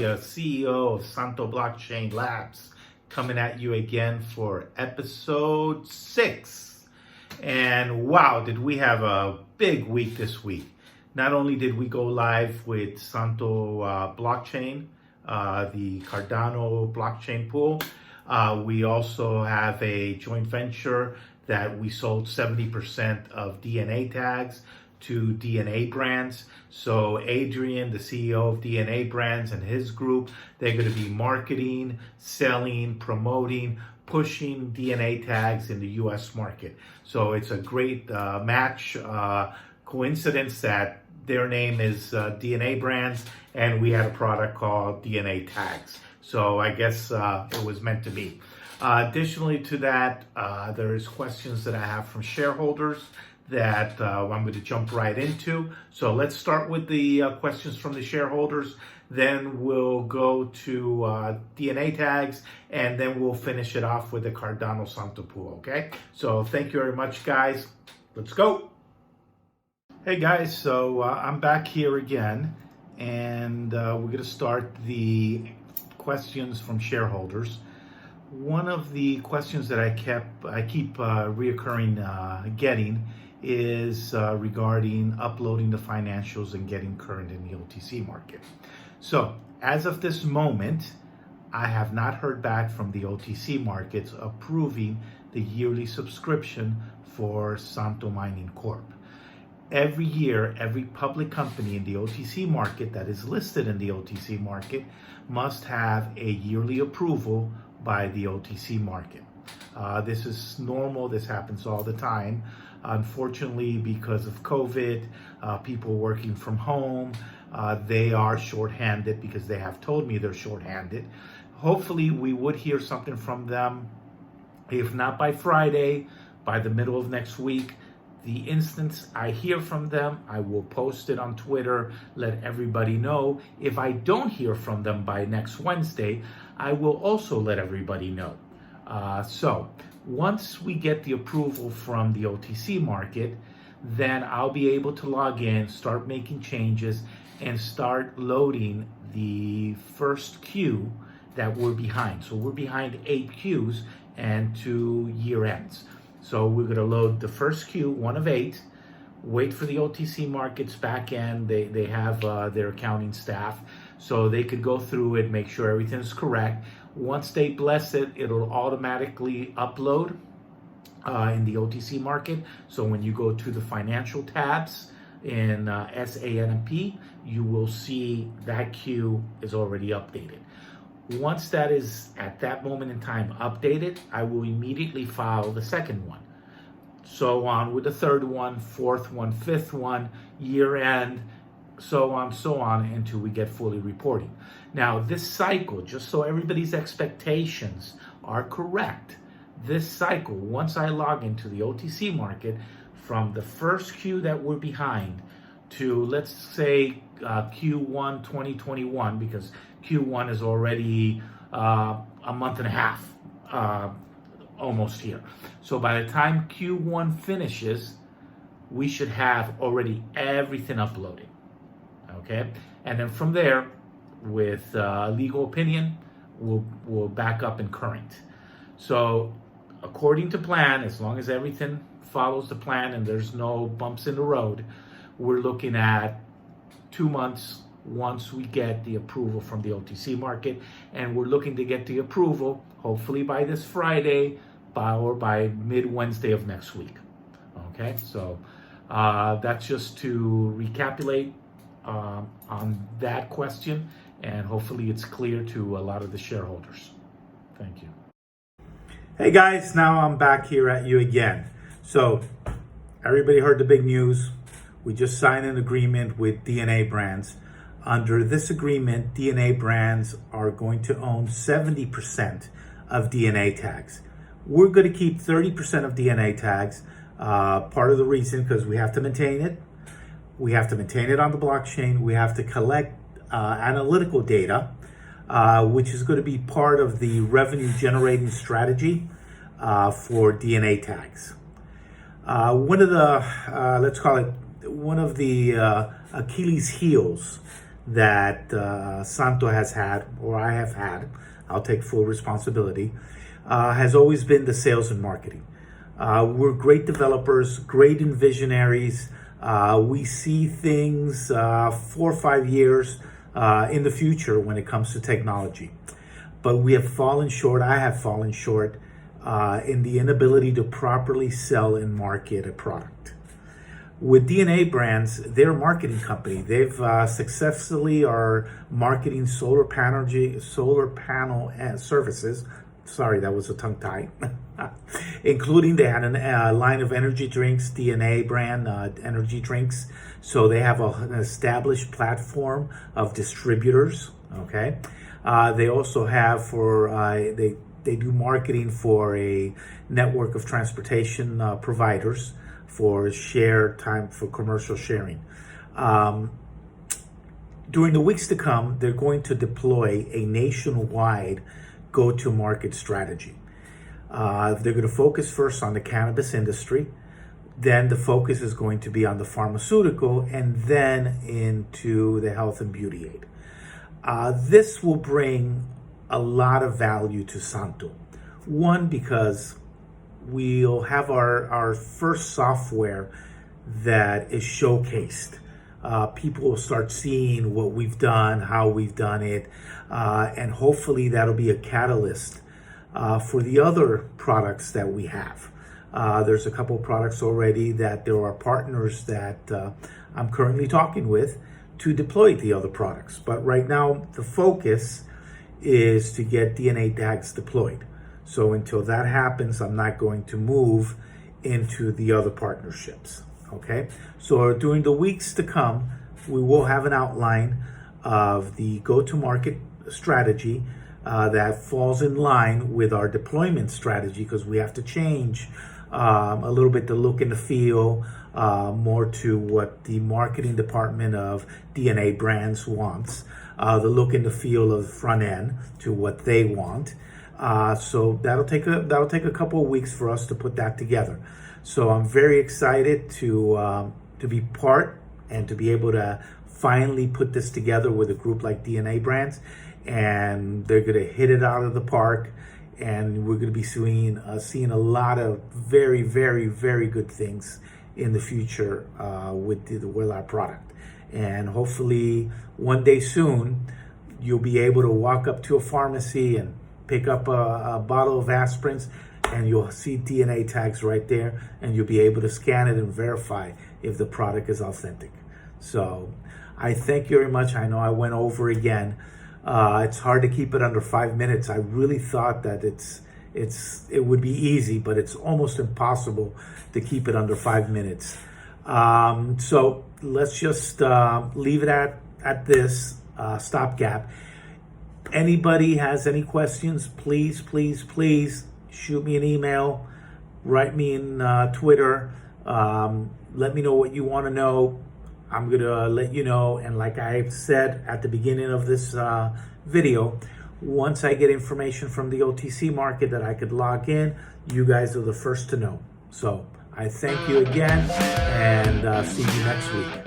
CEO of SANTO Blockchain Labs, coming at you again for episode 6. And wow, did we have a big week this week. Not only did we go live with SANTO Blockchain, the Cardano blockchain pool, we also have a joint venture that we sold 70% of DNA tags to DNA Brands. So Adrian, the CEO of DNA Brands, and his group, they're going to be marketing, selling, promoting, pushing DNA tags in the US market. So it's a great match, coincidence that their name is DNA Brands and we had a product called DNA Tags. So I guess it was meant to be. Additionally to that, there's questions that I have from shareholders that I'm going to jump right into. So let's start with the questions from the shareholders. Then we'll go to DNA tags, and then we'll finish it off with the Cardano Santo pool, okay? So thank you very much, guys. Let's go. Hey, guys, so I'm back here again, and we're going to start the questions from shareholders. One of the questions that I keep reoccurring getting is regarding uploading the financials and getting current in the OTC market. So as of this moment, I have not heard back from the OTC markets approving the yearly subscription for Santo Mining Corp. Every year, every public company in the OTC market that is listed in the OTC market must have a yearly approval by the OTC market. This is normal. This happens all the time. Unfortunately, because of COVID, people working from home, they are shorthanded because they have told me they're shorthanded. Hopefully, we would hear something from them. If not by Friday, by the middle of next week. The instance I hear from them, I will post it on Twitter, let everybody know. If I don't hear from them by next Wednesday, I will also let everybody know. So once we get the approval from the OTC market, then I'll be able to log in, start making changes, and start loading the first queue that we're behind. So we're behind 8 queues and 2 year ends. So we're going to load the first queue, 1 of 8, wait for the OTC markets back end. They have their accounting staff, so they could go through it, make sure everything's correct. Once they bless it, it'll automatically upload in the OTC market. So when you go to the financial tabs in SANP, you will see that queue is already updated. Once that is at that moment in time updated, I will immediately file the second one. So on with the third one, fourth one, fifth one, year end, so on until we get fully reporting. Now this cycle, just so everybody's expectations are correct, this cycle, once I log into the OTC market, from the first queue that we're behind to, let's say, Q1 2021, because Q1 is already a month and a half almost here. So by the time Q1 finishes, we should have already everything uploaded, okay? And then from there, with legal opinion, we'll back up in current. So according to plan, as long as everything follows the plan and there's no bumps in the road, we're looking at 2 months once we get the approval from the OTC market, and we're looking to get the approval hopefully by this Friday or by mid-Wednesday of next week. Okay, so that's just to recapitulate on that question, and hopefully it's clear to a lot of the shareholders. Thank you. Hey guys, now I'm back here at you again. So everybody heard the big news. We just signed an agreement with DNA Brands. Under this agreement, DNA Brands are going to own 70% of DNA tags. We're going to keep 30% of DNA tags. Part of the reason, because we have to maintain it. We have to maintain it on the blockchain. We have to collect analytical data, which is going to be part of the revenue generating strategy for DNA tags. One of the, let's call it, one of the Achilles heels that Santo has had, or I have had, I'll take full responsibility, has always been the sales and marketing. We're great developers, great visionaries. We see things 4 or 5 years in the future when it comes to technology. But we have fallen short, I have fallen short in the inability to properly sell and market a product. With DNA Brands, they're a marketing company. They've successfully are marketing solar panel services. Sorry, that was a tongue tie. Including they had a line of energy drinks, DNA brand energy drinks. So they have an established platform of distributors. Okay, they also have they do marketing for a network of transportation providers for share time for commercial sharing. During the weeks to come, they're going to deploy a nationwide go-to-market strategy. They're going to focus first on the cannabis industry, then the focus is going to be on the pharmaceutical, and then into the health and beauty aid. This will bring a lot of value to Santo. One, because we'll have our first software that is showcased. People will start seeing what we've done, how we've done it, and hopefully that'll be a catalyst for the other products that we have. There's a couple of products already that there are partners that I'm currently talking with to deploy the other products. But right now, the focus is to get DNA tags deployed. So until that happens, I'm not going to move into the other partnerships. Okay, so during the weeks to come, we will have an outline of the go-to-market strategy that falls in line with our deployment strategy, because we have to change a little bit the look and the feel more to what the marketing department of DNA Brands wants, the look and the feel of the front end to what they want. So that'll take a couple of weeks for us to put that together. So I'm very excited to be part and to be able to finally put this together with a group like DNA Brands, and they're going to hit it out of the park, and we're going to be seeing a lot of very, very, very good things in the future with our product. And hopefully one day soon, you'll be able to walk up to a pharmacy and pick up a bottle of aspirins, and you'll see DNA tags right there, and you'll be able to scan it and verify if the product is authentic. So I thank you very much. I know I went over again. It's hard to keep it under 5 minutes. I really thought that it would be easy, but it's almost impossible to keep it under 5 minutes. So let's just leave it at this stopgap. Anybody has any questions, please, please, please shoot me an email, write me in Twitter, let me know what you want to know. I'm going to let you know. And like I said at the beginning of this video, once I get information from the OTC market that I could log in, you guys are the first to know. So I thank you again, and see you next week.